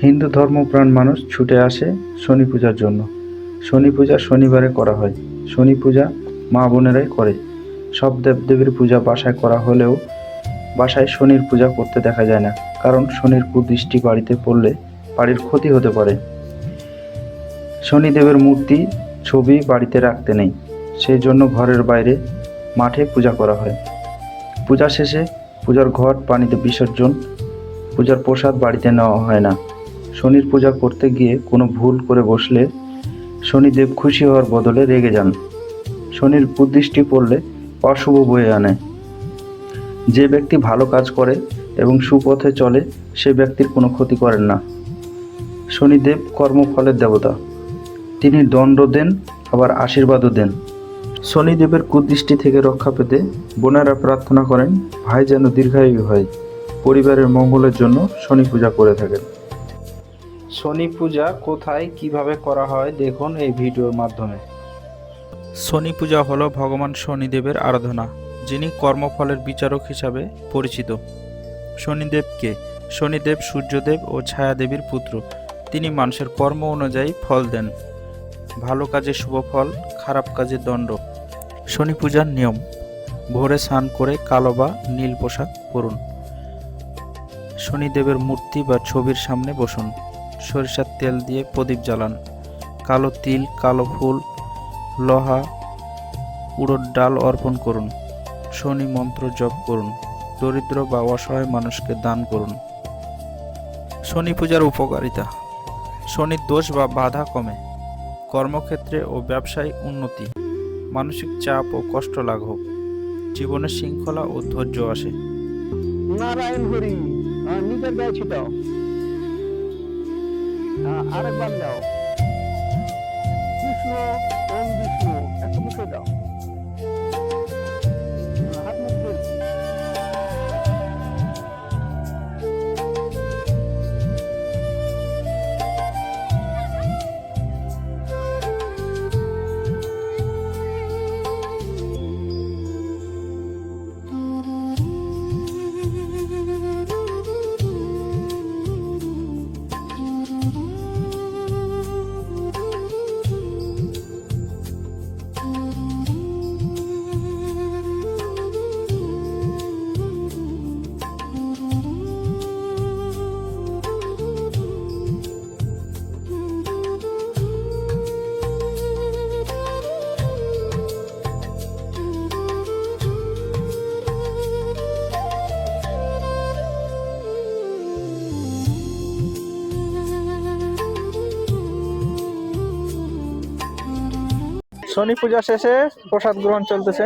হিন্দু ধর্মপ্রাণ মানুষ ছুটে আসে শনি পূজার জন্য। শনি পূজা শনিবারে করা হয়। শনি পূজা মা বোনেরাই করে। সব দেবদেবীর পূজা বাসায় করা হলেও বাসায় শনির পূজা করতে দেখা যায় না, কারণ শনির কুদৃষ্টি বাড়িতে পড়লে বাড়ির ক্ষতি হতে পারে। শনিদেবের মূর্তি, ছবি বাড়িতে রাখতে নেই, সেই জন্য ঘরের বাইরে মাঠে পূজা করা হয়। পূজা শেষে পূজার ঘট পানিতে বিসর্জন, পূজার প্রসাদ বাড়িতে নেওয়া হয় না। শনির পূজা করতে গিয়ে কোনো ভুল করে বসলে শনিদেব খুশি হওয়ার বদলে রেগে যান। শনির কুদৃষ্টি পড়লে অশুভ বয়ে আনে। যে ব্যক্তি ভালো কাজ করে এবং সুপথে চলে সে ব্যক্তির কোনো ক্ষতি করেন না। শনিদেব কর্মফলের দেবতা, তিনি দণ্ড দেন আবার আশীর্বাদও দেন। শনিদেবের কুদৃষ্টি থেকে রক্ষা পেতে বোনেরা প্রার্থনা করেন ভাই যেন দীর্ঘায়ু হয়। পরিবারের মঙ্গলের জন্য শনি পূজা করে থাকেন। শনি পূজা কোথায় কিভাবে করা হয় দেখুন এই ভিডিওর মাধ্যমে। শনি পূজা হল ভগবান শনিদেবের আরাধনা, যিনি কর্মফলের বিচারক হিসাবে পরিচিত। শনিদেবকে শনিদেব সূর্যদেব ও ছায়াদেবীর পুত্র। তিনি মানুষের কর্ম অনুযায়ী ফল দেন। ভালো কাজে শুভ ফল, খারাপ কাজে দণ্ড। শনি পূজার নিয়ম: ভোরে স্নান করে কালো বা নীল পোশাক পরুন। শনিদেবের মূর্তি বা ছবির সামনে বসুন। সরিষার তেল দিয়ে প্রদীপ জ্বালান। কালো তিল, কালো ফুল, লোহা, উড়দ ডাল অর্পণ করুন। শনি মন্ত্র জপ করুন। দরিদ্র বা অসহায় মানুষকে দান করুন। শনি পূজার উপকারিতা: শনির দোষ বা বাধা কমে, কর্মক্ষেত্রে ও ব্যবসায় উন্নতি, মানসিক চাপ ও কষ্ট লাঘব, জীবনে শৃঙ্খলা ও ধৈর্য আসে। নারায়ণ হরি, নিজের গায়ে ছিটাও, আরেকবার দাও। কৃষ্ণ, ওম বিষ্ণু, একটা মুখে দাও। হাত মুখ ধুয়ে। শনি পূজা শেষে প্রসাদ গ্রহণ চলতেছে।